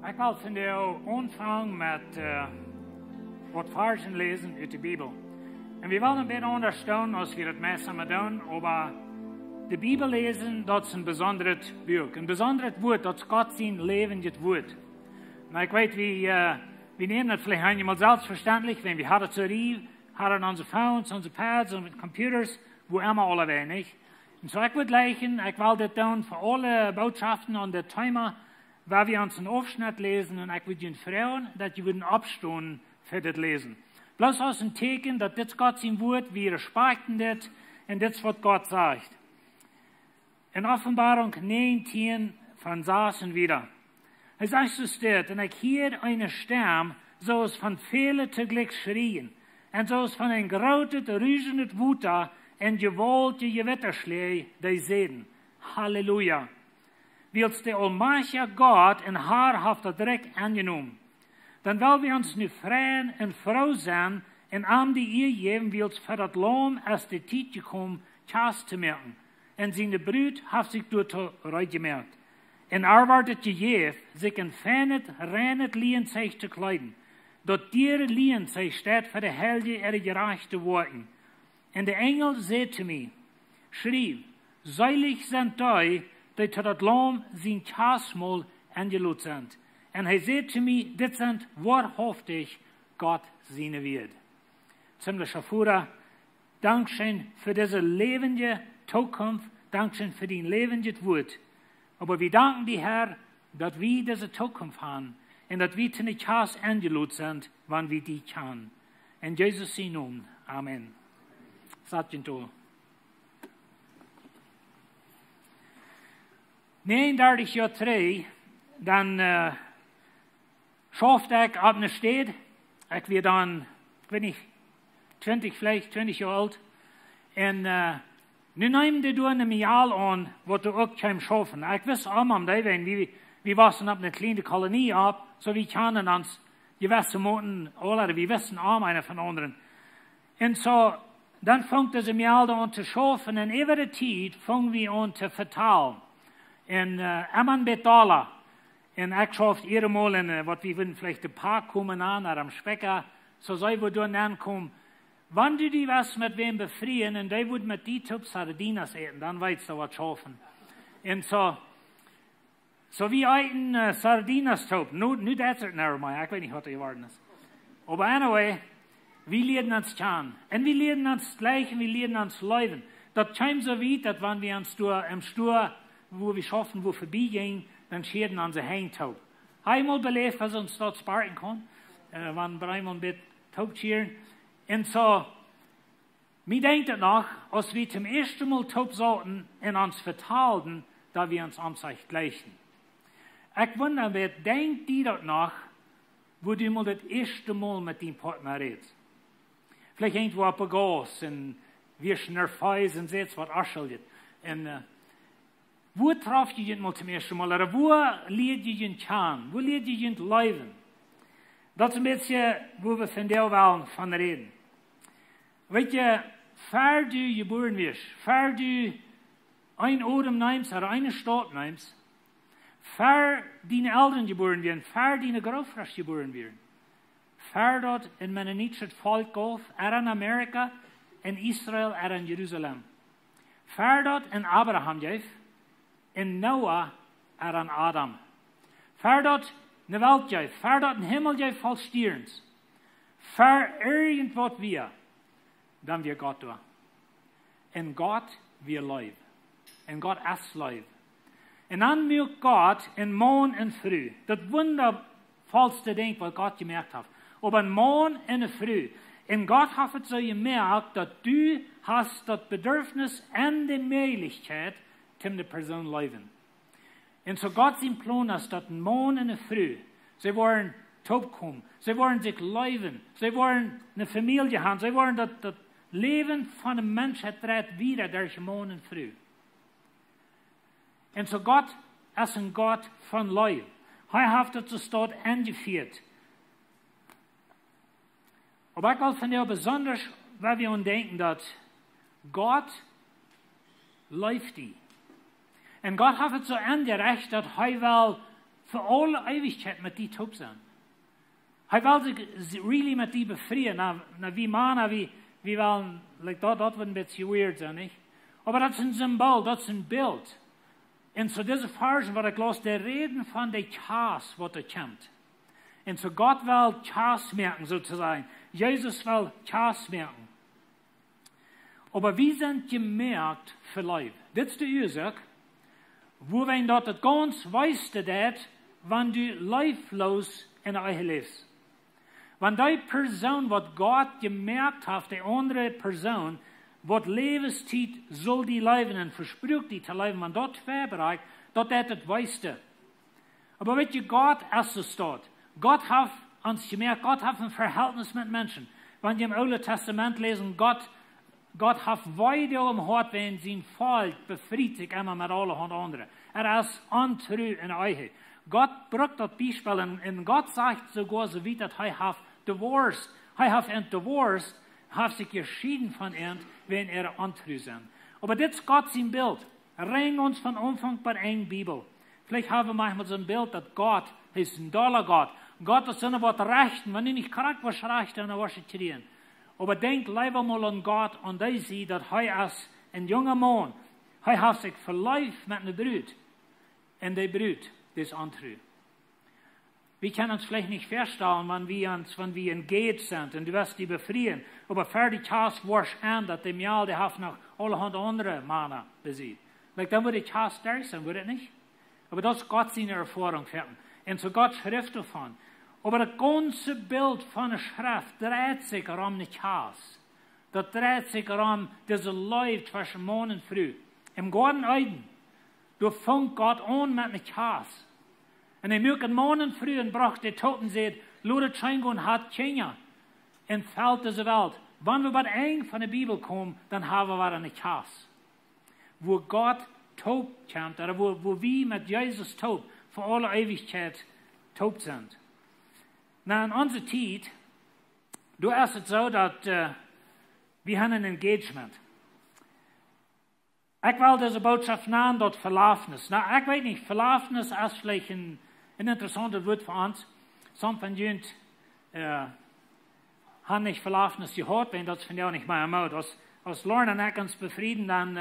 Ik wil vandaag aanvangen met wat versen lezen uit de Bijbel. En we willen een beetje ondersteunen als we het mee samen doen, maar de Bijbel lezen, dat is een bijzonder boek. Een bijzonder woord, dat is God zijn levend woord. Maar ik weet, we nemen het vielleicht einmal selbstverständlich, wenn wir hadden het zo hadden onze phones, onze pads, onze computers, wo immer alle weinig. En zo ik wil dit doen voor alle boodschappen aan de timer, waar we ons een afschnitt lezen, en ik wil je vragen dat je willen opstaan voor dit lezen. Bloß als een teken dat dit God zijn woord, we respecten dit, en dit is wat God zegt. In Offenbarung 19 van 6 wieder. Hij zegt zo steht, en ik hoorde eine Stem, zoals van vele tegelijk schreien, en zoals van een grote, ruisende Wuter, en gewollte gewitterslee, die zeiden, Halleluja. Wils de almachtige God en haar heeft dat direct aangenomen. Dan willen we ons nu vrij en vrouw zijn, en aan die eer geven wils voor dat loom, als de tijd gekomen, kaas te merken. En zijn bruid heeft zich door te gemerkt. En er wordt het gegeven, zich een fijnet, reinet lien zich te kleiden. Dat dieren lien zich staat voor de helge en de gerechte woorden. En de engel zei te mij, schreef, seilig zijn die tot het loom zijn kaasmol aangeloot zijn. En hij zei te mij, dit zijn wahrhaftig God zijn Word. Ziemlich Schafura, dankzij voor deze levende toekomst, dankzij voor die levende woord. Maar we danken die Herr, dat we deze toekomst hebben en dat we ten kaas aangeloot zijn, wanneer we die kunnen. In Jezus zijn naam. Amen. Zat je toe. 39 jaar terug, dan schafte ik op een stad. Ik was dan, ik weet niet, 20 jaar oud. En nu nemen die door een jaar aan, wat er ook kwam schaffen. Ik wist allemaal, we waren op een kleine kolonie op, zo we kennen ons gewisse moeten, alle, we wisten allemaal een van anderen. En zo, dan fängt deze jaar aan te schaffen, en over de tijd fangen we aan te vertalen. En een betalen. En ik schafte eenmaal in wat we willen, vielleicht de park komen aan, naar een spekker, zo zou we door aankomen. Wanneer die was met wem bevrienden, en die wordt met die top sardines eten, dan weet je wat schaffen. En zo we eten sardines top. Nu dat is het naar mij, ik weet niet wat er geworden is. Maar anyway, we leren ons kennen. En we leren ons gleichen, we leren ons leven. Dat komt zo weit, dat wanneer we ons door im Stur, wo we schaffen, wo voorbij gingen, dan scheren onze heen top. Eenmaal beleefd, als ons dat sparen kon, wanneer we eenmaal een beetje top scheren. En zo, mij denkt het nog, als we zum eerste Mal top zouden en ons vertaalden, dat we ons om zich gleichen. Ik wonder, wat denkt die dat nog, wo du mal het eerste Mal met die partner redt? Vielleicht irgendwo op een gas, en wir schnerfeis, en zegt wat aschelt. En wo traf je je mal zum eerste Mal, oder wo leert je je kennen, wo leert je je leven? Dat is een beetje waar we vandaag wel van reden. Weet je, ver du geboren wirst, ver du een Odem neemt, oder eine Stadt neemt, ver die Eltern geboren werden, ver die Großvater geboren werden, ver dat in Mennonitsche Volk auf, in Amerika, in Israel, in Jeruzalem. Ver dat in Abraham geef, in Noah, in Adam. Ver dat in de Welt geef, ver dat in de Himmel geef, vol stierens. Ver irgendwat wir, dan wir Gott doen. En God wir leib. En God is leib. En dan moet God in morgen en früh, dat wondervolste ding wat God gemerkt heeft, op een morgen en een früh. En God heeft het zo gemerkt, dat du hast dat bedürfnis en de mogelijkheid om de persoon leven. En zo God zijn plan is dat een morgen en een früh, ze worden topkomen, ze worden zich leven, ze worden een familie hebben, ze worden dat leven van een mens het red wieder deze morgen en früh. En zo God is een God van leven. Hij heeft het zo staat aangevierd. Maar ik wil van jou besonders, waar we aan denken, dat God leeft die. En God heeft het zo aangerecht dat hij wel für alle Ewigkeit mit die taub sein. Hij wil zich really met die befrieren. Na wie mannen, wie wollen, like dat wordt een beetje weird zijn, niet? Maar dat is een symbool, dat is een beeld. En zo deze versen wat ik las, de reden van de chaos wat er komt. En zo God wil chaos merken, sozusagen. Jezus wil chaos merken. Aber wie sind gemerkt für Leib? Dit is de Ursache, wo wir dat het ganz weißt dat, wenn du leiflos in eigen lebst. Wenn die Person, was Gott gemerkt hat, die andere Person, wat levenstijd soll die leven en versprüht die te leven, wenn dat verbereikt, dat het weißt. Aber weet je, Gott ist es dort. Gott hat uns gemerkt, Gott hat ein Verhältnis mit Menschen. Wenn wir im Alten Testament lesen, Gott hat weiter im Hart, wenn sein Volk befreit sich immer mit allen anderen. Ist untreu in euch. Gott braucht das Beispiel und Gott sagt sogar so wie, dass er divorced. Er hat divorced, hat sich geschieden von ihm, wenn untreu sind. Aber das ist Gott sein Bild. Rein uns von Anfang bei einer Bibel. Vielleicht haben wir manchmal so ein Bild, dass Gott ist ein toller Gott. Gott ist immer was rechten. Wenn du nicht korrekt was recht, dann was ich kriegen. Aber denk lieber mal an Gott und der sieht, dass er ist ein junger Mann. Er hat sich verleibt mit einer Brut. Und die Brut ist untreu. Wir können uns vielleicht nicht verstehen, wenn wir engaged sind und du wirst die befrieren. Aber für die Chance warst an, dass die Mial, die haben noch allerhand andere Männer besiegt. Dann würde die Chance da sein, würde es nicht? Aber das ist Gott seine Erfahrung. Und so Gott Schrift davon. Aber das ganze Bild von der Schrift dreht sich um die Chance. Das dreht sich um diese Leib zwischen Morgen und Früh. Im Garten Eden, da fängt Gott an mit einer Chance. Und er mögt Morgen früh und brachte die Toten sieht, Lode Scheingun hat Kenia. Und fällt diese Welt. Wenn wir bei eng von der Bibel kommen, dann haben wir eine Chance. Wo Gott taub kommt, oder wo wir mit Jesus taub für alle Ewigkeit taub sind. Na, in unserer Zeit, du ist es so, dass wir haben ein Engagement. Ich will diese Botschaft nennen, dort Verlaufnis. Na, ich weiß nicht, Verlaufnis ist vielleicht ein interessantes Wort für uns. Some von jünt haben nicht Verlaufnis gehört, wenn das von dir auch nicht mehr ermauert. Als Lernen nicht ganz befrieden, dann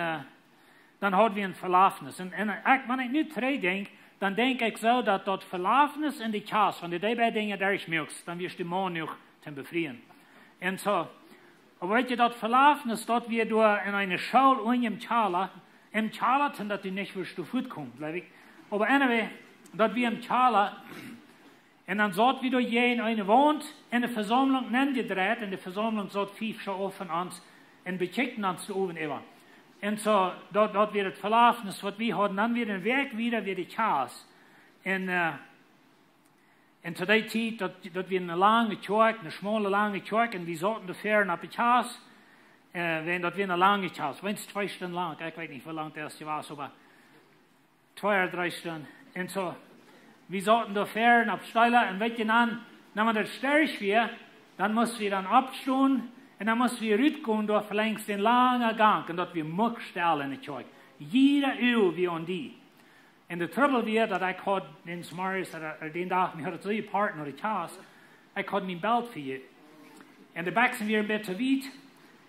haben wir ein Verlaufnis. Und wenn ich nicht denke, dann denke ich so, dass dort Verlaufnis in die Chance, wenn du die beiden Dinge durchmachst, dann wirst du morgen noch befrieren. Und so, aber wenn du dort Verlaufnis, dort wir du in eine Schule und im Charla, dass du nicht wirst du gut kommen, glaube ich. Aber anyway, dort wir im Charla, und dann sagt wie du je in eine wohnt, in der Versammlung nennt ihr dreht, in der Versammlung sagt 5 schon offen uns, und bekicken uns zu oben immer. Und so, dort wird es Verlaufnis, was wir haben, dann wird ein Weg wieder die Chaos. Und zu der Zeit, dort wird eine lange Kirche, eine schmale lange Kirche, und wir sollten dafür nach der Chaos, wenn dort wird eine lange Chaos, wenn es 2 Stunden lang, ich weiß nicht, wie lang das war, aber 2 oder 3 Stunden. Und so, wir sollten dafür nach Steiler, und wenn wir das stärker wird, dann müssen wir dann abstehen, und dann müssen wir rübergehen durch längst den langen Gang, und dort wir Muck stellen in der Kirche. Jeder Uhr wie an die. Und der Trouble wird, dass ich hatte den Smarris, oder den Tag, wir hatten 3 Partner oder Chance, ich hatte mein Belt für ihr. Und die Baxen wir ein bisschen weit,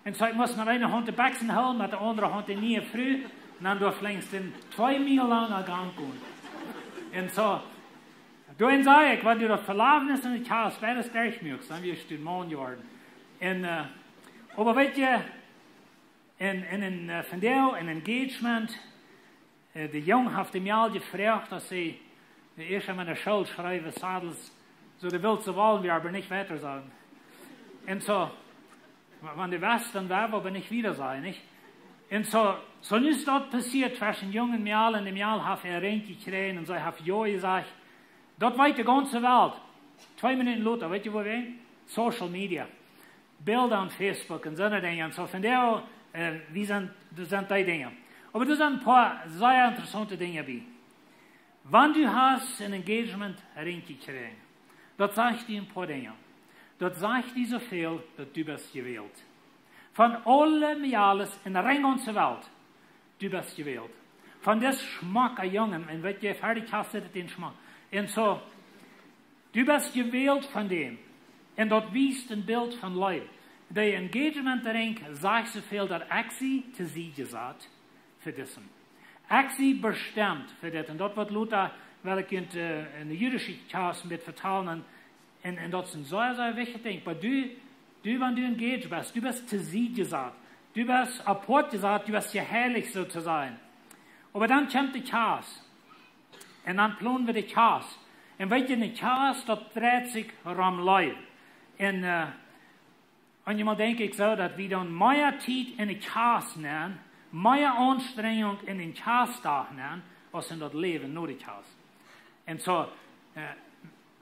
und so ich muss mit einer Hand die Baxen holen, mit der anderen Hand die nie früh, und dann durch längst den 2 Mil langen Gang gehen. Und so, dann sage ich, wenn du das Verlaufnis in der Chance, wer das durchmachst, dann wirst du den Mann geworden. Und, aber weet je, in een Vendel, in Engagement, de jong heeft hem al gevraagd dat ze de eerste met een schuld schrijven, zadels, zo de wil ze wollen, wir aber nicht weiter sagen. Und so, wenn du weißt, dann werden wir aber nicht wieder sein, nicht? Und so ist dort passiert, zwischen jungen Mial und dem Mial hat gekriegt und sie hat ja gesagt, dort weiß die ganze Welt. 2 Minuten later, weet je wo wir? Social Media. Bilder aan Facebook en zo'n dingen. So van daar, dat zijn die dingen. Maar er zijn een paar zeer interessante dingen bij. Wanneer du hast een engagement reingekregen, dat zegt je een paar dingen. Dat zegt je zoveel dat du bist gewählt. Van alle Miales in de ring onze Welt, du bist gewählt. Van das Schmack een jongen. En wat je fertig hast, zit den Schmack. En zo, du bist gewählt von dem. En dat wiest een beeld van Leib. De engagement ring zegt zoveel dat actie te zien gezet voor dissen. Actie bestemd voor dit. En dat wat Luther wel ik in de Jüdische Kaas met vertalen. En dat is een zeer wichtig ding. Maar du, wenn du engaged bist, du bist te zien gezet. Du bist apart gezet, du bist geheiligt so zu sein. Aber dann kommt die Kaas. En dan planen we de Kaas. En weet je, de Kaas, dat dreht zich om Leib. En je moet denk ik zo, dat we dan meer tijd in de Kaas nemen, meer aanstrengung in de Kaasdag nemen, als in dat leven naar de Kaas. En zo,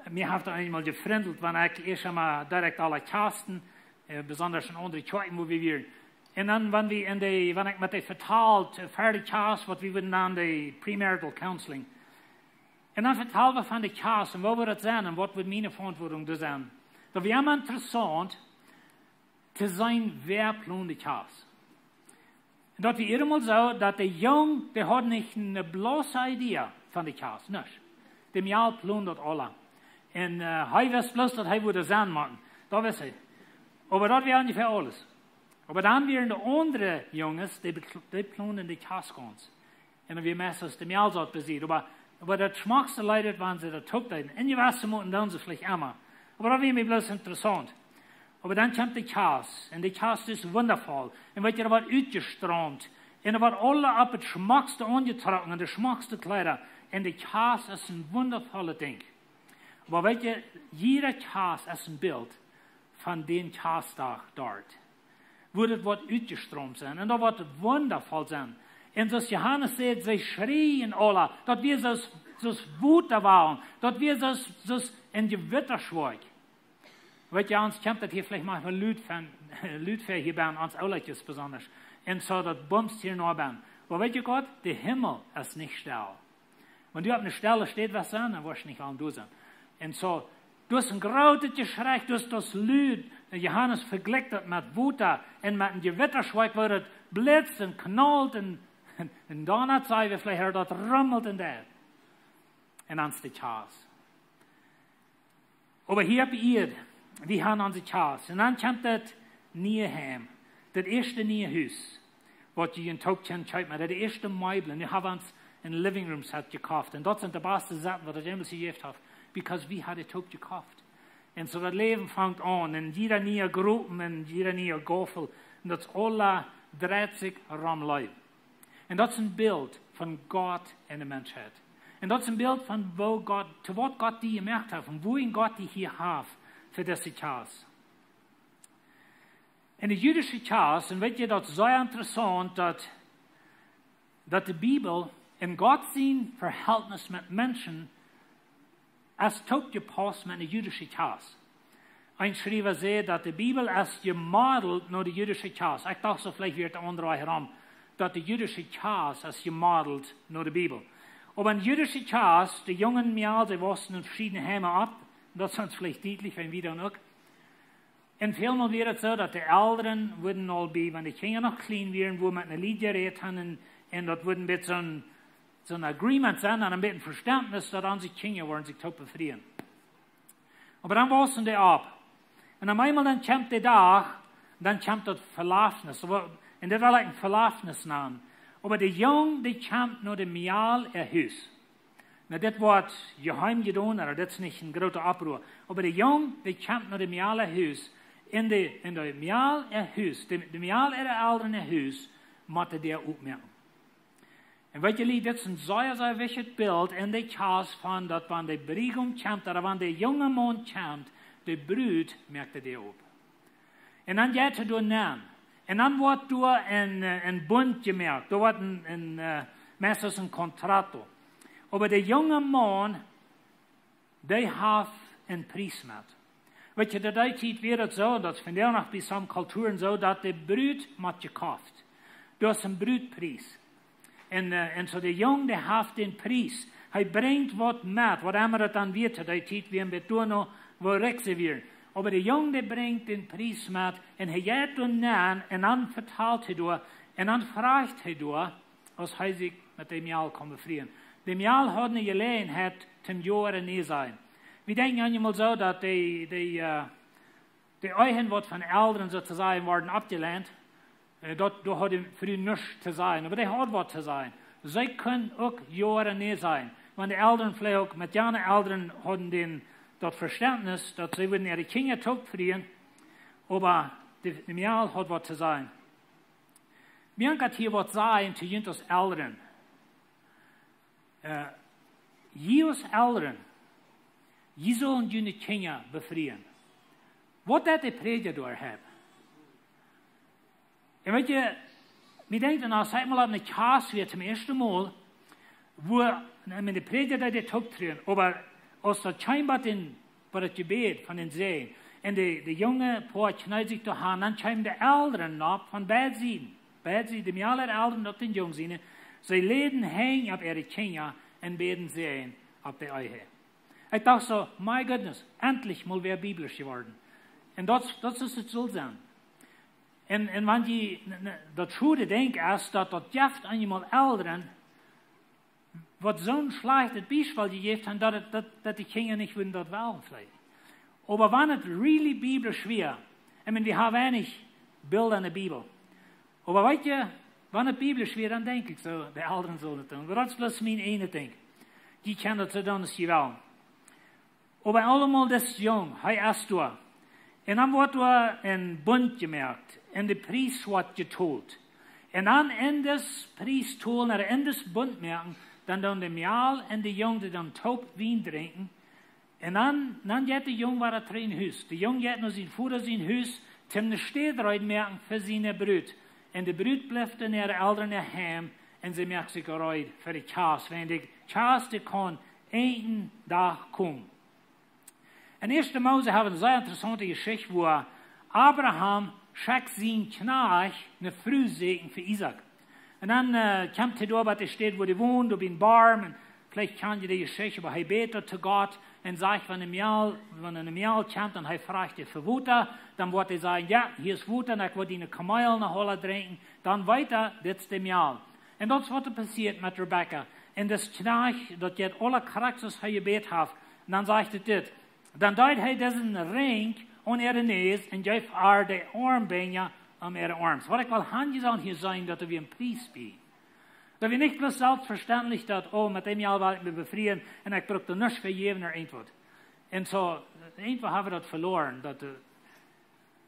mir heeft er eenmaal gefrindeld, wanneer ik eerst einmal direct alle Kaasten, besonders in andere Kirchen, wo wir waren. En dan, wanneer ik met de vertaald, fertig Kaas, wat we dan de premarital counseling. En dan vertellen we van de Kaas, en waar we dat zijn, en wat we mijn verantwoording te zijn. Dat we hebben interessant, te zijn, wer plant de Kaas. En dat we eenmaal zo, dat de jong, die had niet een bloze idee van de Kaas, niet. De Mial plant dat alle. En hij wist bloß, dat hij wilde zijn maken. Dat wist hij. Maar dat was ungefähr alles. Maar dan waren de andere jongens, die planten de Kaas ganz. En dan weer meestens de Mial zat bezit. Maar dat schmackste leidet, wanneer ze dat ook deden. En je was ze moeten dan ze vielleicht immer. Aber dat was mir bloß interessant. Aber dann kommt die Kaas. En die Kaas is wonderful. En weet je, er wordt uitgestroomd. En er wordt alle op het schmackste aangetrokken. En de schmackste kleider. En die Kaas is een wondervolle ding. Maar weet je, jeder Kaas is een beeld van den Kaasdag dort. Wo het wordt uitgestroomd zijn. En dat wordt wondervol zijn. En zoals Johannes zegt, zij schrien alle. Dat we zoals woede waren. Dat we zoals een gewitterschweig. Weet je, ons komt dat hier vielleicht manchmal Lüdfer hier bij ons oudletjes besonders. En zo dat bumst hier nog bij. Maar weet je Gott, de Himmel is niet stil. Wenn du auf einer Stelle steht, was sein, dann wirst du nicht an du sein. Und so, du hast ein großes Geschrei, du hast das Lüd, Johannes vergleicht das mit Wutter und mit einem Gewitterschweig, wo das blitzt und knallt und dann hat es vielleicht das rummelt und das. Und dann ist die Chaos. Aber hier bei ihr, wir haben unsere Chaos. Und dann kommt das neue Heim, das erste neue Haus, was ihr in Tokchen schaut, das erste Meubel. Und wir haben uns in living rooms hat gekauft. Und dort sind die besten Sachen, was ich jemals gegeben habe, because wir haben es auch gekauft. Und so das Leben fängt an, in jeder neue Gruppe, in jeder neue Goffel, und das alle dreht sich um Leib. Und das ist ein Bild von Gott in der Menschheit. Und das ist ein Bild von wo Gott, zu was Gott die gemerkt hat, und wohin Gott die hier hat, für diese Chaos. In der jüdischen Chaos, und weet je, das ist sehr interessant, dass die Bibel in Gott sein Verhältnis mit Menschen als tot gepasst mit der jüdischen Chaos. Ein Schreiber sagt, dass die Bibel ist gemodelt nach der jüdischen Chaos. Ich dachte so, vielleicht wird der andere herum, dass die jüdische Chaos ist gemodelt nach der Bibel. Aber in der jüdischen Chaos, die jungen Mial, die wussten in verschiedene Heime ab, das ist vielleicht deutlich, wenn wir dann auch. Und vielmal wird es so, dass die Älteren würden all bei, wenn die Kinder noch klein wären, wo man ein Lied geredet haben, und das würden mit so ein Agreement sein, und ein bisschen Verständnis, dass an sich Kinder wollen sich tot befrieren. Aber dann wassen die ab. Und einmal dann kommt der Tag, dann kommt das Verlaufnis. Und das war ein Verlaufnis nahen. Aber die Jungen, die kommt nur dem Mial Haus. Na, das wird geheim getan, oder das ist nicht ein großer Abbruch. Aber die Jungen, die kommt nur dem Mial Haus. In der Mial Haus, dem Mial älteren Haus, musste der aufmerken. Und weet je, dat is een zeer wichtig beeld in de Chaos van dat wanneer de Beregung komt, dat wanneer de jonge man komt, de bruid merkte die op. En dan gaat hij door naam. En dan wordt door een bund gemerkt, er wordt meestens een contract. Maar de jonge man, die heeft een prijs met. Weet je, dat tijd weer het zo, dat is vandaag nog bij sommige culturen zo, dat de bruid wordt gekocht. Er is een bruidprijs. En zo de jong, die heeft den prijs. Hij brengt wat met, wat immer het dan wird, die tijd weer met door nog, waar rekse weer. Maar de jong, die brengt den prijs met, en hij gaat door na, en dan vertelt hij door, en dan vraagt hij door, als hij zich met de Mial kon bevrieden. De Mial had een gelegenheid ten jaren niet zijn. We denken eenmaal zo dat de eigen wat van ouderen sozusagen worden afgeleend. Dat hadden vroeger niets te zijn, maar die had wat te zijn. Zij kunnen ook jaren niet zijn. Want de ouderen vielleicht ook met jane ouderen hadden dat verständnis, dat ze willen ihre Kinder totvrieden, aber de Mial had wat te zijn. Mir gaat hier wat zijn te juntos ouderen. Jeus ouderen, je zullen jullie Kinder bevrieden. Wat dat de prediker door heeft. En weet je, ik denk dan als hij mal op een kaas weer zum eerste Mal, wo met de prediker dat optreden, aber als dat schijnbaar in bij het gebed van den zee, en de jonge poort knijdt zich door aan, dan schijnen de ouderen op van beide zijden, de meerdere ouderen op den jong zijn, zij leden heen op ihre Kinder en beden zeen op de eigen. Ik dacht zo, my goodness, endlich mal weer biblisch geworden. En dat is het zo zijn. En wanneer je dat goede denkt is, dat jeft aan eenmaal ouderen, wat zo'n slecht Beispiel gegeven haben, dat die Kinder nicht würden dort wollen vielleicht. Aber wenn es really biblisch wäre, ich meine, wir haben wenig Bilder in der Bibel. Aber weißt du, wenn es biblisch wäre, dann denke ich so, die Eltern sollen es tun. Aber das ist bloß mein ene Ding. Die können das so tun, als sie wollen. Aber allemal das Jung, er ist da. Und dann wird da ein Bund gemerkt, und der Priest wird geteilt. Und dann in das Priest teilen, oder in das Bund merken, dan de Mial en de jong die dan taub wien drinken. En dan gaat de jong waar het in huis. De jong gaat naar zijn vader zijn huis, ten de stedrijd merken voor zijn bruid. En de bruid blijft naar de ouderen naar hem, en ze merkt zich eruit voor de kaas. Want de kaas die kan één dag komen. En eerste Mose hebben een zeer interessante geschichte, waar Abraham schickt zijn knaag een Frühsegen für Isaac. En dan komt hij door wat er steht, wo hij woont, op een barm. En vielleicht kan je die Geschichte, aber hij betet zu Gott en zegt, wenn een Mial komt en hij vraagt je voor water, dan wordt hij zeggen, ja, hier is water, en ik wil die kameel naar Holle drinken. Dan weet hij, dit is de Mial. En dat is wat er passiert met Rebecca. En dat knaag, dat je alle karakters hij gebet heeft. En dan zegt hij dit. Dan duidt hij deze ring aan ihre neus en geeft haar de armbenen am ihre Arms. Wat ik wel handjes aan hier zijn, dat we een Priest zijn. Dat we niet bloß selbstverständlich dat, oh, met dem Jahr wil ik me bevrieden en ik druk er niks voor je naar antwoord. En zo, eindelijk hebben we dat verloren,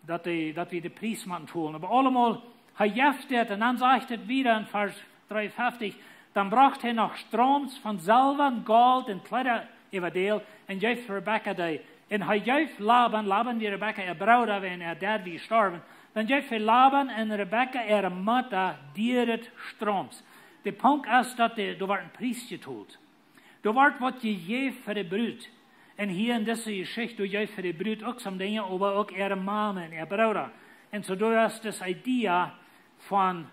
dat we de Priest moeten tun. Maar allemaal, hij jeft het en dan zegt het weer in vers 53, dan bracht hij nog stroms van zilver, goud en kleider everdeel en geeft Rebecca die. En hij geeft Laban die Rebecca, bruid en dad wie gestorven. Dan geeft hij Laban en Rebecca ihre Mutter dieret stroms. De punt is dat er wordt een priest getoeld. Er wordt wat gegeven voor de bruid. En hier in deze geschichte geeft voor de bruid ook zo'n dingen, maar ook ihre mama en ihre bruder. En zo is das idee van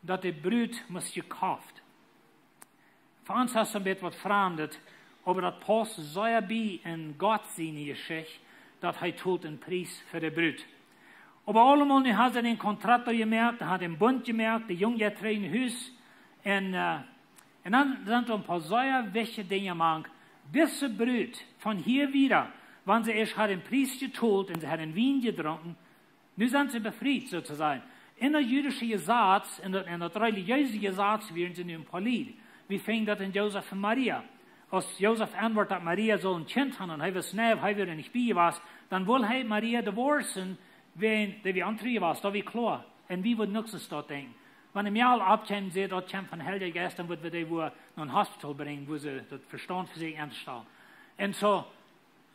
dat de bruid moest gekauft. Voor ons is het een beetje wat veranderd, maar dat past zeer bij in God zijn geschichte, dat hij toelt een priest voor de bruid. Aber allemaal nu had hij een contract gemerkt, hij had een bund gemerkt, de jongen gaat in huis. En dan zijn er een paar zeer wichtige dingen gemaakt. Deze bruid van hier wieder, wanneer ze eerst had een priest getoeld en ze had een wien gedronken, nu zijn ze bevrijd, sozusagen. In de jüdische Gesetz, in dat religieuze Gesetz, werden ze nu een polied. We vingen dat in Jozef en Maria. Als Jozef antwoordt dat Maria zal een kind hebben en hij was snel, hij weer niet bij was, dan wil hij Maria divorcen. Dat we antreffen was, dat we klaar. En wie wordt niks dat denken? Wanneer een jaar opkomt, ze dat komt van Heilige Geest, dan worden we die naar een hospital brengen, waar ze dat verstand voor zich aanstellen. En zo,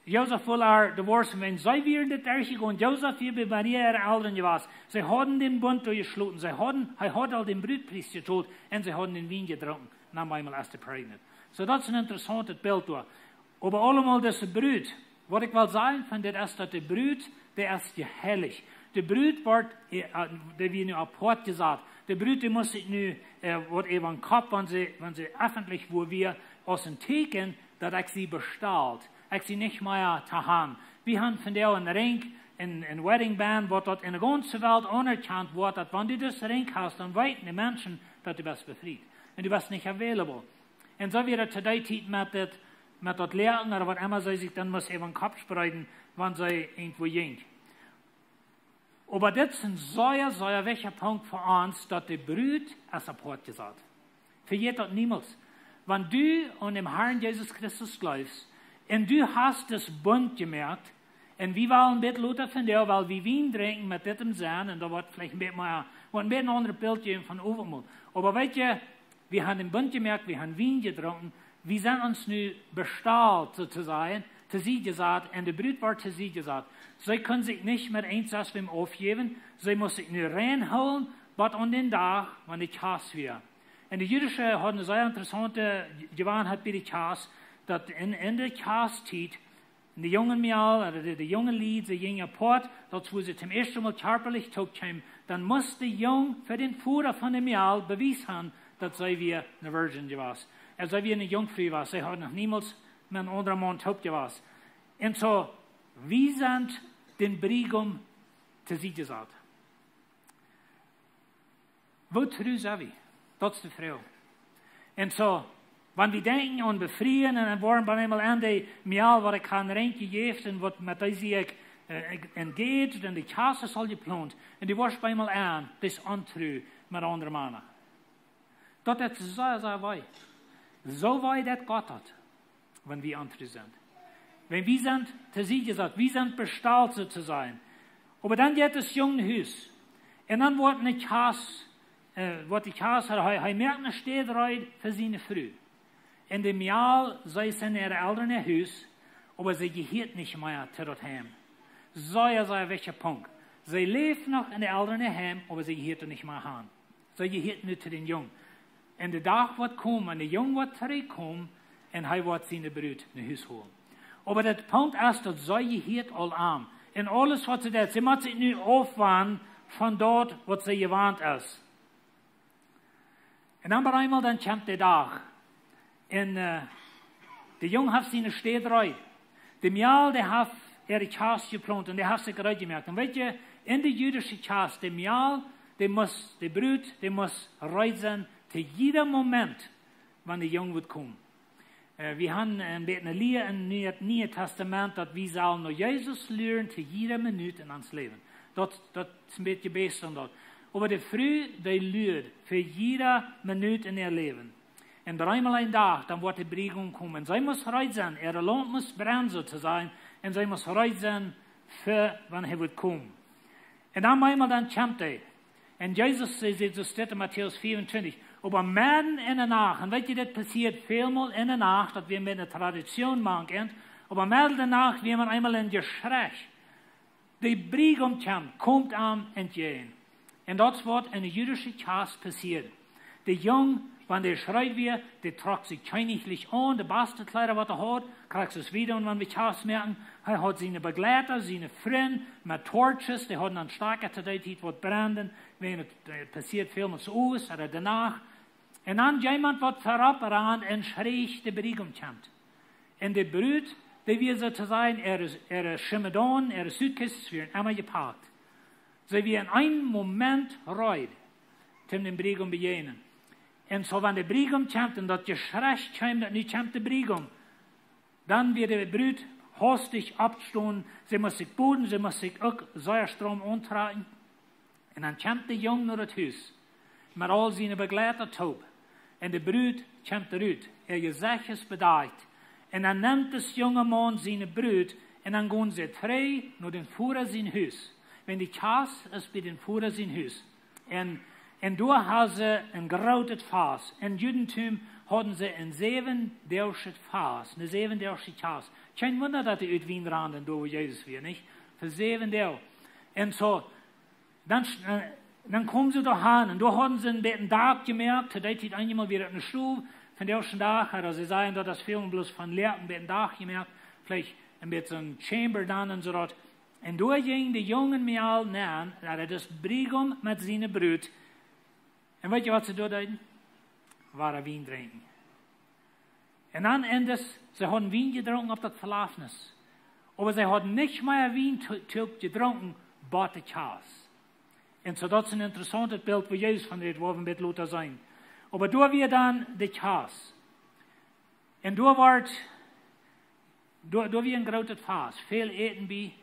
Jozef wil haar divorcen, wenn zij weer in de terche gaan, Jozef hier bij Maria ihre ouderen was, ze hadden den Bund durchgesloten, hij had al den bruidpriest getoeld, en ze hadden den wien gedronken, na eenmaal als de pregnant. So, dat is een interessant beeld door. Maar allemaal deze bruid, wat ik wil zeggen van dit is dat de bruid, die is geheiligd. De bruid wordt, die we nu apart gezet. De bruid die moet zich nu, wordt even kop, wanneer ze öffentlich, wo wir als een teken, dat ik ze bestaat. Ik ze niet meer te hebben. We hebben van jou een ring, een weddingband, wat dat in de ganze wereld anerkend wordt, dat wanneer du dus ring hast, dan weten de mensen dat du best bevrijd. und du warst nicht available. Und so wie das today mit dat Lehren oder was immer sie sich dann muss eben den Kopf spreiten, wann sie irgendwo ging. Aber das ist ein sehr wichtiger Punkt für uns, dass die Brüd als Support gesagt. Für jeder niemals. Wenn du an dem Herrn Jesus Christus glaubst, und du hast das Bund gemerkt, und wir wollen ein bisschen lauter von dir, weil wir Wein trinken mit diesem Sein, und da wird vielleicht ein bisschen anderes Bild geben von Overmut. Aber weißt du, wir haben den Bund gemerkt, wir haben Wein getrunken, wir sind uns nun bestrahlt sozusagen, zu sie gesagt, und die Brüd war zu sie gesagt. Sie können sich nicht mit Einsatzwem aufgeben, sie müssen sich nur reinholen, was an den Tag, wenn die Chas wäre. Und die Jüdische hat eine sehr interessante Gewohnheit bei der Chas, dass in der Chas-Zeit, die jungen Mial, oder die jungen Lied, die jungen Port, dort wo sie zum ersten Mal körperlich zurückkamen, dann muss der Jung für den Führer von dem Mial bewiesen haben, dass sie wie eine Virgin gewesen. Also wie eine Jungfrau war. Sie hat noch niemals mit einem anderen Mann taub gewesen. Und so, wie sind den Brigum zu sie gesagt? Wo true sind wir? Das ist die Frau. Und so, wenn wir denken an befrieren, und dann waren wir einmal an die Mial, wo ich kein Reinke geeft, und was mit dieser engaged, und die Kasse soll geplant, und die warst einmal an, das ist untrue mit anderen Männern. Das ist sehr weit. So weit, dass Gott hat, wenn wir untrue sind. Wenn wir sind, zu sie gesagt, wir sind bestrahlt so zu sein. Aber dann geht das junge Haus. Und dann wird eine Kasse, wat die Kaas had, hij merkt een steed rijdt voor zijn vrouw. In dem Jahr sei es in ihre Eltern Haus, aber sie gehört nicht mehr zu dort heim. Sehr wichtiger Punkt. Sie lebt noch in der Eltern heim, aber sie gehört nicht mehr heim. Sie gehört nicht zu den Jungen. Und der Tag wird kommen, und der Junge wird zurückkommen, und er wird seine Brut nach Haus holen. Aber der Punkt ist, dass sie gehört all arm. Und alles, was sie tut, sie muss sich nicht aufwand von dort, was sie gewarnt ist. Und dann einmal dann kommt der Tag. Und der Junge hat seine Städte rein. Der Mial, der hat ihre Chas geplant und der hat sich gerade gemerkt. Und weißt du, in der jüdischen Chas, der Mial, der Brut, der muss reisen zu jedem Moment, wann der Junge wird kommen. Wir haben ein bisschen eine Lehre im Neuen Testament, dass wir sollen nur Jesus lernen zu jeder Minute in uns Leben. Das ist ein bisschen besser dort. Aber die Frau, die lernt für jede Minute in ihr Leben. Und dreimal ein Tag, dann wird die Prägung kommen. Sie muss reisen, ihre Lohn muss brennen sozusagen, und sie muss reisen, für wann er wird kommen. Und dann einmal dann kommt er. Und Jesus sagt, so steht in Matthäus 24, aber mitten in der Nacht, und weißt du, das passiert vielmal in der Nacht, dass wir mit einer Tradition machen, aber mitten in der Nacht, wie man einmal in Geschrei, die Prägung kommt am entgegen. Und das wird in der jüdischen Chas passiert. Der Junge, wenn der schreit wird, der trägt sich königlich an, der beste Kleider, was er hat, kriegt es wieder, und wenn wir Chas merken, er hat seine Begleiter, seine Freunde mit Torches, die haben dann starke Zeit, die wird brennen, wenn es passiert viel mit aus oder danach. Und dann jemand wird vorabgerannt und schreit, die Prägung kommt. Und die Brut, die wird sozusagen ihre Schimmedan, ihre Suitcases für einmal gepackt. Sie wir in einem Moment reut, um den Prägung begegnen. Und so, wenn die Prägung kommt und das Geschrei kommt, und nicht kommt die Prägung, dann wird die Brut hastig abstehen, sie muss sich boden, sie muss sich auch Säurestrom antragen. Und dann kommt der Junge nach das Haus, mit all seinen Begleitern taub. Und die Brut kommt raus, ihr Gesicht ist bedeckt. Und dann nimmt das junge Mann seine Brut, und dann gehen sie drei nach dem Führer sein Haus. Wenn die Chas ist bei den Führer sein Haus. Und da haben sie ein gerautet Fass. Im Judentum hatten sie ein 7-tägiges Fass, eine 7-tägige Chas. Kein Wunder, dass die aus Wien rannten, da wo Jesus war, nicht? Für 7 Tage. Und so, dann kommen sie da hin, und da hatten sie einen Tag gemerkt, da hat einmal wieder eine Stube, von der ersten Tag, also sie sagen, dass das Film bloß von Lehrten einen Tag gemerkt, vielleicht ein bisschen Chamber dann und so dort. Und da ging die Jungen mir all näher, dass das Prägung mit seiner Brut. Und weißt du, was sie da taten? War Wein trinken. Und dann endes, sie haben Wein getrunken auf das Verlaufnis. Aber sie haben nicht mehr Wein getrunken, aber die Chas. Und so, das ist ein interessantes Bild, wo Jesus von redet, wo wir mit Luther sein. Aber da wir dann de Chas. Und da wir ein großes Fass, viel eten bi.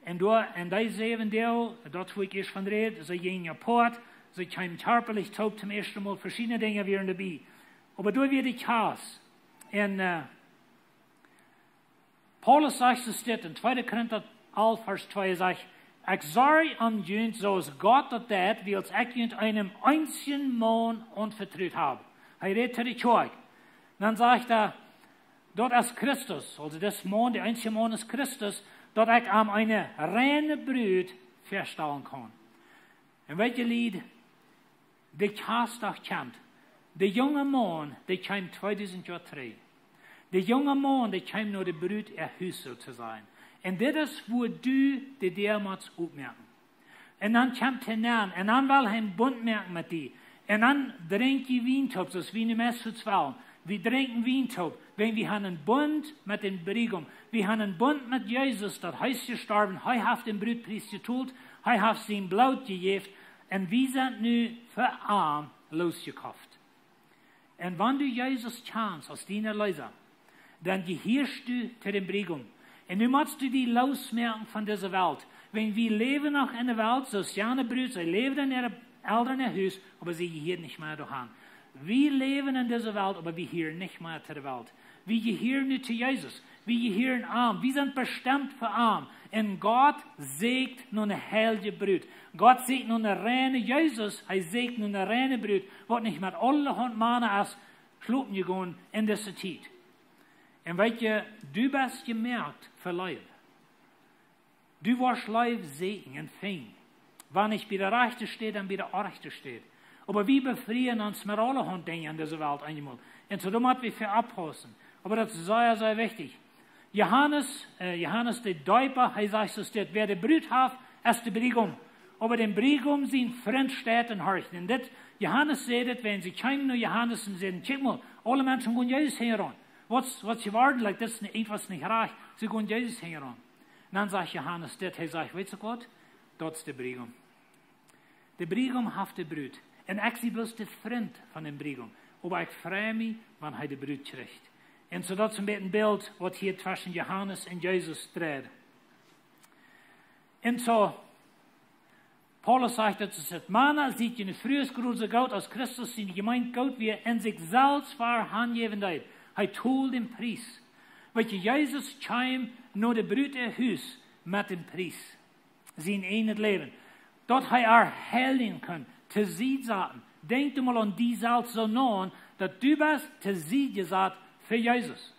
Und die 7 Deel, dat wo ich erst von rede, sie gehen ja Port, sie kommen körperlich taub zum ersten Mal, verschiedene Dinge wären dabei. Aber da wir de Chas. Und Paulus sagt es dit in 2 Korinther 11, Vers 2, sagt, ich sage an junt, zoals Gott dat wils ik junt einem einzigen Mann anvertraut habe. Er redet zu der Kirche. Dann sagt er, dort ist Christus, also das Mann, der einzige Mann ist Christus, dort ich am eine reine Brut feststellen kann. Und welche Lied, der Chas doch kennt, der junge Mann, der kam 2003. Der junge Mann, der kam nur der Brut erhüsselt zu sein. Und das ist, wo du die damals aufmerken. Und dann kommt hinein, und dann will er einen Bund merken mit dir. Und dann trinkt die Weintopf, das ist wie eine Messe zu 12. Wir trinken Weintopf, wenn wir haben einen Bund mit dem Brigum. Wir haben einen Bund mit Jesus, das heißt gestorben, er hat den Brutpreis getötet, er hat sein Blut gegeben, und wir sind nun für arm losgekauft. Und wenn du Jesus kennst als deiner Leiser, dann gehörst du zu dem Brigum. Und nu musst du die losmerken von dieser Welt. Wenn wir leben noch in der Welt, so seine Brüder, sie leben in ihrem Eltern Haus, aber sie gehören nicht mehr dahin. Wir leben in dieser Welt, aber wir gehören nicht mehr zu der Welt. Wir gehören nicht zu Jesus. Wir gehören arm. Wir sind bestimmt für arm. Und Gott sägt nur eine heilige Brut. Gott sägt nur eine reine Jesus. Er sägt nur eine reine Brut, was nicht mit alle Hand Männer als schlupen gegangen in dieser Zeit. Und welche du bist gemerkt für Leib. Du warst Leib Segen und Fein. Wenn nicht bei der Rechte steht, dann bei der Rechte steht. Aber wir befreien uns mit alle Hand Dinge in dieser Welt einmal. Und so müssen wir für abpassen. Aber das ist sehr, sehr wichtig. Johannes der Däuper, er sagt es, wer der Brut hat, ist der Brigum. Aber den Brigum sind Freund steht und horcht. Und das, Johannes sagt, wenn sie kommen nach Johannes und sagen, check mal, alle Menschen gehen Jesus heran. Was geworden, like, das ist etwas nicht reich. Sie gehen Jesus heran. Und dann sagt Johannes das, er sagt, weißt du Gott, dort ist der Brigum. Der Brigum hat die Brut. Und ich bin bloß der Freund von dem Brigum. Aber ich freue mich, wenn er die Brut kriegt. Und so das ist ein bisschen ein Bild, was hier zwischen Johannes und Jesus dreht. Und so, Paulus sagt, dass es ist, Männer sieht in frühes große Gott aus Christus in die Gemeinde Gott, wie er in sich selbst verhandgeben hat. Er tut den Preis. Weil Jesus kam nur der Brut Haus mit dem Preis. Sein eines Leben. Dort er heilen können, zu sie sagen. Denk mal an die Salz so nah, dass du bist zu sie gesagt für Jesus.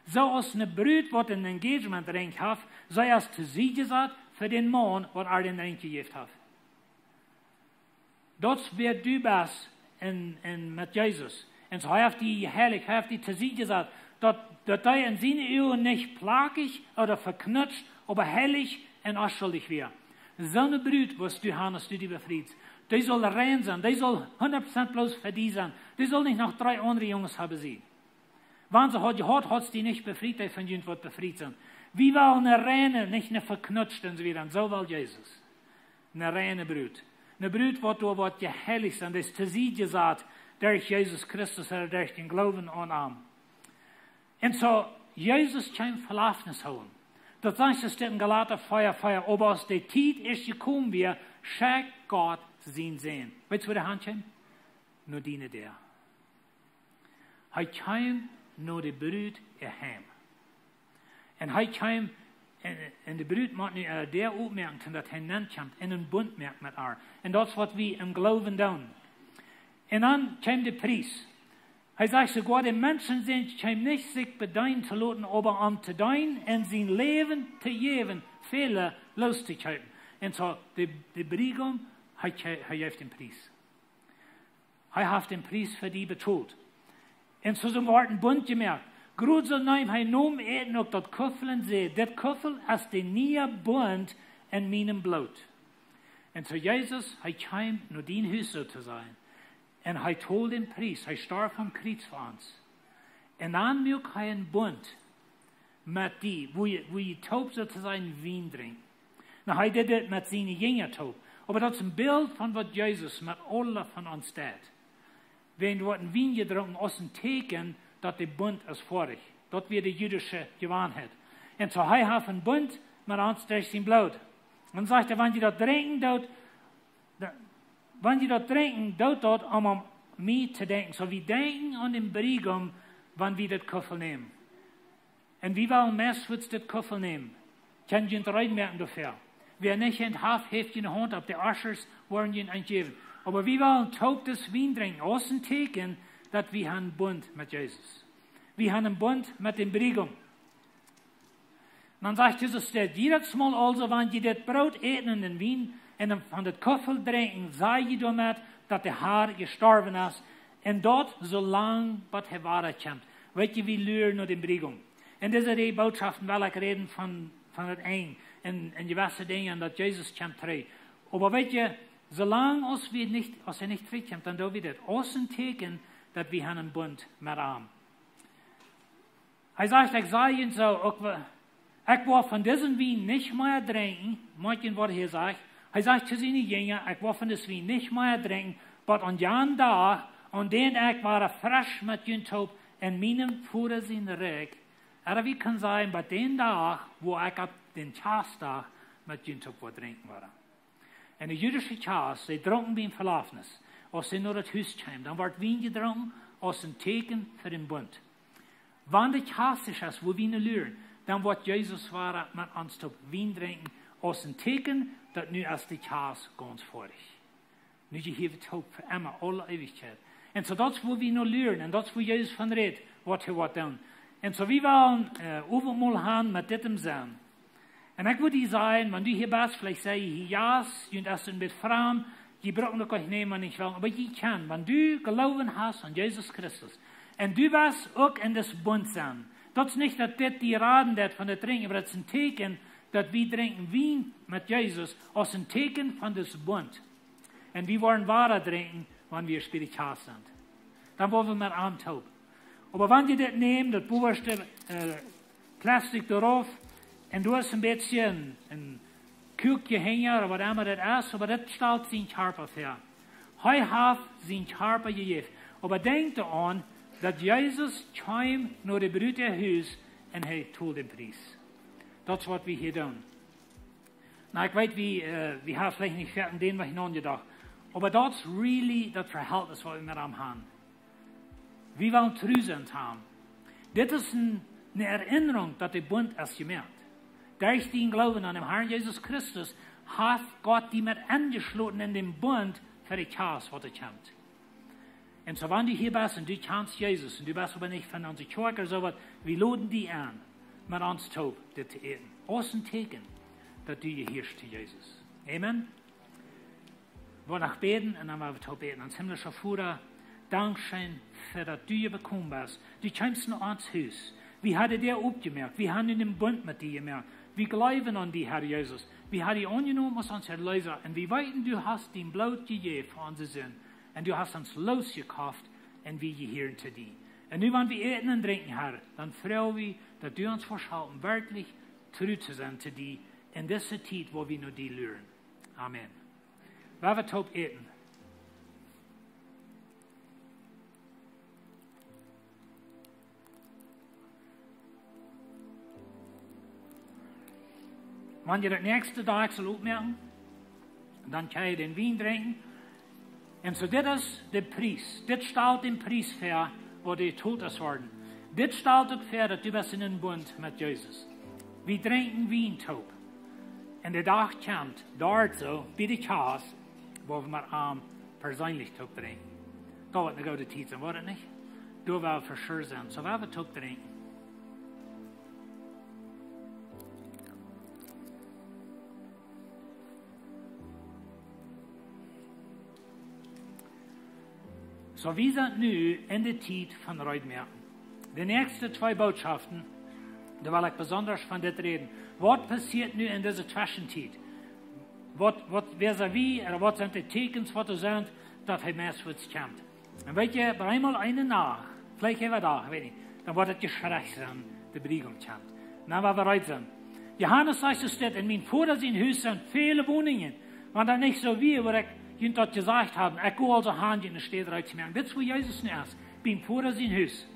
So als eine Brut, die ein Engagement-Ring hat, sei es zu sie gesagt für den Mann, der den Ring gegeben hat. Das wird du bist mit Jesus. Und so hat die heilig, hat die zu sie gesagt, dass er in seinen Augen nicht plagig oder verknutscht, aber heilig und unschuldig wäre. So eine Brut, was du hast, du die befriedst. Die soll rein sein, die soll 100% bloß für die sein. Die soll nicht noch 3 andere Jungs haben sie. Wenn sie hat gehört, hat sie die nicht befreit, die von ihnen wird befreit sein. Wie will eine reine, nicht eine verknutschte und so weiter. Und so will Jesus. Eine reine Brut. Eine Brut, die wird geheiligt sein, das ist zu sie gesagt, durch Jesus Christus oder durch den Glauben an ihm. Und so, Jesus kann Verlaufnis holen. Das sagt es in Galater Feuer, aber aus der Zeit ist gekommen, wir schickt Gott sein Sehen. Weißt du, wo der Hand kommt? Nur diene der. Er kam nur die Brut erheim. Und er kam, und die Brut macht nicht der aufmerken, dass er nennt kommt, in einen Bund merkt mit ihr. Und das, was wir im Glauben tun. Und dann kam der Preis. Er sagt sogar, die Menschen sind, kam nicht sich bedeuten zu lassen, aber um zu dein und sein Leben zu geben, Fehler loszuhalten. Und so, der Brigum, er gibt den Preis. Er hat den Preis für die betont. Und so sind wir einen Bund gemerkt. Gerade so nehm, er nahm eben auch das Kuffel und sagt, das Kuffel ist der neue Bund in meinem Blut. Und so Jesus, er kam nur den Haus so zu sein. Und er told den Preis, er starb am Kreuz für uns. Und dann mögt er einen Bund mit die, wo ihr taub sozusagen Wein trinkt. Na, er did das mit seinen Jüngern taub. Aber das ist ein Bild von was Jesus mit allen von uns tut. wenn dort ein Wein getrunken aus dem Teken, dat de Bund ist vorig. Dat weer de jüdische Gewohnheit. Und so hij heeft een Bund met ons durch zijn bloed. Und sagt er, wenn je dat drinken, doet dat om mij te denken. So wir denken an den Brigum, wenn wir das Kuffel nehmen. Und wie wollen meistens das Kuffel nehmen? Kann je het merken dafür. Wer nicht in Haft heeft in de Hand, op de Ushers worden je eingeben. Aber wir wollen taub das Wein trinken, aus dem Teken, dass wir einen Bund mit Jesus. Wir haben einen Bund mit dem Brigum. Und dann sagt Jesus, jedes Mal also, wenn je das Brot eten und den Wein und von das Kuffel trinken, sei je damit, dass der Herr gestorben ist. Und dort, solange bis er weiterkommt. Weet je, wie luren naar den Brigum. En deze die boodschappen wil ik reden van het eind. En gewisse dingen dat Jezus komt terug. Aber weet je, zolang als er nicht terugkomt, dan doen we dat. Als een teken dat we een Bund met hem. Hij zegt, ik zei je zo, ik wil van deze wien niet meer drinken. Manchen wat hij zegt. Hij zegt zu seinen Jüngern, ik wil van deze wien niet meer drinken. Maar aan jan dag, aan den ik war frisch met je top. En mijn voeren zijn rijk. En wie kan zijn, bij den dag, wo ik op den Chasdag met je top wat drinken waren. En de jüdische Chas, ze dronken bij een verlafenis. Als ze naar het huis kwamen, dan wordt wien gedronken als een teken voor den Bund. Wanneer de Chas is, wo wir leren, dan wordt Jezus waren met ons top wien drinken als een teken dat nu als de Chas ganz vorig. Nu je hier het hoop voor immer, alle eeuwigheid. En zo dat is waar we leren, en dat is waar Jezus van redt, wat hij wat doen. En zo we willen overal gaan met dit im zijn. En ik wil je zeggen, wenn du hier bist, vielleicht sei je ja, je bent een beetje vreemd, je braucht nog nicht nehmen, nicht wollen, aber je kann, wenn du geloven hast an Jesus Christus, en du bist ook in das Bund zijn. Dat is niet dat dit die raden dat van het drinken, maar dat is een teken dat we drinken wien met Jezus als een teken van das Bund. En we worden ware drinken, wanneer we spiritueel zijn. Dan worden we met aantaub. Aber wenn je dit neemt, dat bovenste plastic erop, en du hast ein bisschen ein Küchje hängen, oder was immer das ist, aber das stellt sein Körper vor. Er hat sein Körper gegeben. Aber denk daran, dass Jesus kam nach dem Brüderhaus und er tut den Preis. Das ist, was wir hier tun. Na, ich weiß, wir haben vielleicht nicht fertig den, was ich noch gedacht. Aber das ist really das Verhältnis, was wir mit ihm haben. Wir wollen treu sein haben. Das ist eine Erinnerung, dass der Bund ist gemerkt. Durch den Glauben an den Herrn Jesus Christus hat Gott die mit angeschlossen in den Bund für die Chaos, was er kommt. Und so, wenn du hier bist und du kennst Jesus und du bist aber nicht von unserer Kirche oder sowas, wir laden die an, mit uns taub, das zu eten. Aus dem Teken, dass du gehörst zu Jesus. Amen. Wir wollen auch beten und dann wollen wir taub beten. Ans himmlischer Vater, Dankeschön für das du hier bekommen bist. Du kommst nach uns Haus. Wir haben dir aufgemerkt. Wir haben in den Bund mit dir gemerkt. Wir glauben an dich, Herr Jesus. Wir haben dich angenommen als unser Erlöser. Und wir weiten, du hast dein Blut gegeben für unsere Sünden. Und du hast uns losgekauft und wir gehören zu dir. Und nu, wenn wir eten und trinken, Herr, dann freuen wir, dass du uns verschalten, wirklich treu zu sein zu dir in dieser Zeit, wo wir nur dir lernen. Amen. Weil wir taub eten. Wenn je das nächste Tag soll aufmerken, dann kann je den Wein trinken. Und so, das ist der Preis. Das stellt den Preis vor, wo die tot ist worden. Das stellt auch vor, dass du bist in den Bund mit Jesus. Wir trinken Wein taub. Und der Tag kommt, dort so, bei der Chaos, wo wir mit persönlich taub trinken. Da wird eine gute Zeit sein, wird es nicht? Du wirst für sure sein. So, werden wir taub trinken. So, wir sind nu in der Zeit von Reutmerken. Die nächsten zwei Botschaften, da will ich besonders von das reden. Was passiert nu in dieser Zwischenzeit? Was sind die Tekens, was sind, dass er meistens kommt? Und wenn je bei einmal eine nach, vielleicht haben wir da, weiß nicht, dann wird es geschreckt sein, die Briegung kommt. Dann werden wir bereit sein. Johannes sagt es dort, in mein Vater sein Haus sind viele Wohnungen. Wenn das nicht so wie, wo ich jemand dort gesagt haben, ich gehe also hand in den Städtereit zu merken. Das ist, wo Jesus nu ist. Bin vor sein Haus.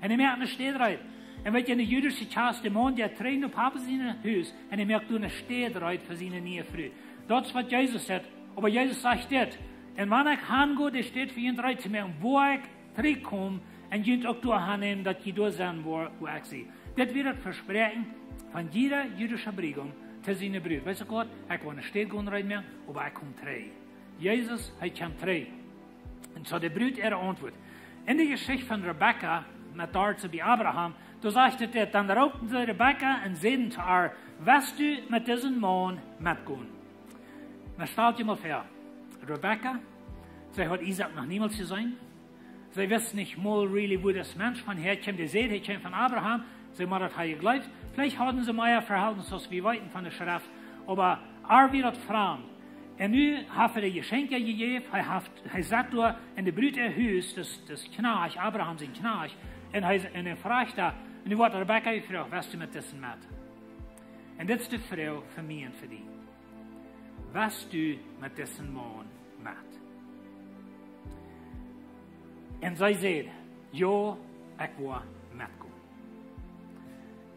Und er merkt in den Städtereit. Und wenn in der jüdische Chas, der Mann, der trägt auf Papa sein Haus, und er merkt, du eine Städtereit für seine neue Frau. Das ist, was Jesus sagt. Aber Jesus sagt das. Und wenn ich hingehe, der steht für ihn Reit zu merken, wo ich zurückkomme, und jemand auch durchnehmen, dass ich da sein, wo ich sehe. Das wird das Versprechen von jeder jüdischen Prägung zu seinen Brüdern. Weißt du Gott, ich will nicht stehen gehen rein mehr, aber ich komme drei. Jesus, er kommt drei. Und so der Brüder ihre Antwort. In der Geschichte von Rebekka, mit dort zu bei Abraham, da sagt er, dann raubten sie Rebekka und sagten zu ihr, wirst du mit diesem Mann mitgehen? Na, stellt dir mal vor, Rebekka, sie hat Isaac noch niemals gesehen. Sie wissen nicht mal, really, wo das Mensch von herkommt. Die seht, er kommt von Abraham. Sie haben das geglaubt. Vielleicht haben sie mehr Verhältnis als wir weiten von der Schrift. Aber er wird fremd. Und nu hat er die Geschenke gegeben. Er sagt nur, in der Brüder Haus, das Knarch, Abraham sein Knarch. Und er fragt da, und nu wird Rebekka gefragt, was du mit diesem mit? Und das ist die Frau für mich und für dich. Was du mit diesem Mann mit? Und sie sagt, ja, ich will mitgehen.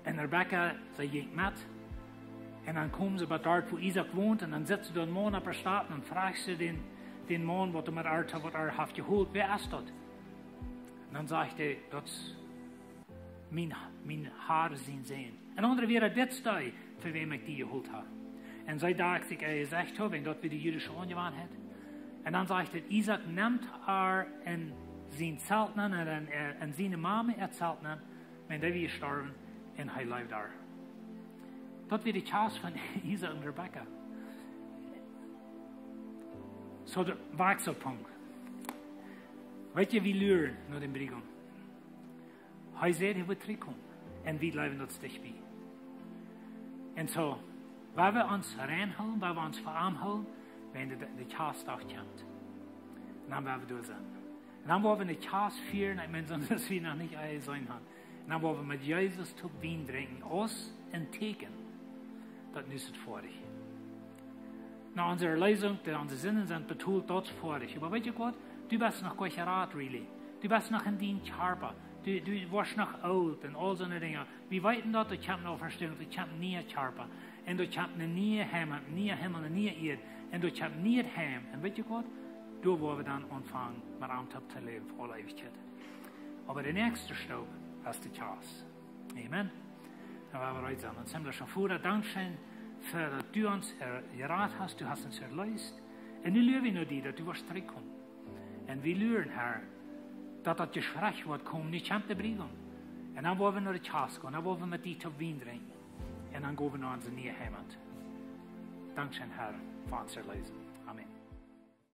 Und Rebekka, sie geht mit. Und dann kommen sie bei dort, wo Isaac wohnt, und dann sitzt sie da einen Mann auf der Straße und fragst sie den Mann, was er hat geholt, wer ist das? Und dann sagt er, das ist mein Haare sehen. Und andere wäre das da, für wen ich die geholt habe. Und sie dachte sich, er ist echt toll, wenn dort wieder die jüdische Angewandt hat. Und dann sagt er, Isaac nimmt er in sein Zelt und seine Mama erzählt, wenn der wir sterben, und er lebt da. Das wird die Chance von Isaac und Rebekka. So der Wechselpunkt. Weet je wie luren naar de Brigham? Hij zei hij wordt terugkomen. En wie blijven dat stig bij. En zo, waar we ons reinhouden, waar we ons verarmhouden, wenn de Chance dag komt. En dan werden we door zijn. En dan worden we de Chance vieren, ik meen, dat we nog niet alle zijn gaan. En dan worden we met Jezus tot wien drinken. Ons een teken. Dat nu is het vorig. Na unserer Lesung, unsere Sinnen sind betont, dort vorig. Aber weißt du Gott, du bist noch gar rat, really. Du bist noch in den Charper. Du warst noch alt und all so eine Dinge. Wir weiten dort, du kannst noch verstehen, du kannst nie Charper. Und du kannst nie Himmel, nie Erde. Und du kannst nie Heim. Und weißt du Gott, da wollen wir dann anfangen, mit Amtab zu leben, für alle Ewigkeit. Aber der nächste Stopp ist die Chance. Amen. Dann werden wir heute sein. Und sind schon vorher Dankeschön, für dass du uns geraten hast, du hast uns erlöst. Und nu leren we nur die, dass du wirst zurückkommen. Und wir lernen, Herr, dass das Gespräch wird kommen, nicht an der Brigham. Und dann wollen wir nach der Chance gehen, dann wollen wir mit dir zu Wien trinken. Und dann gehen wir nach unserer neuen Heimat. Dankeschön, Herr, für uns erlösen.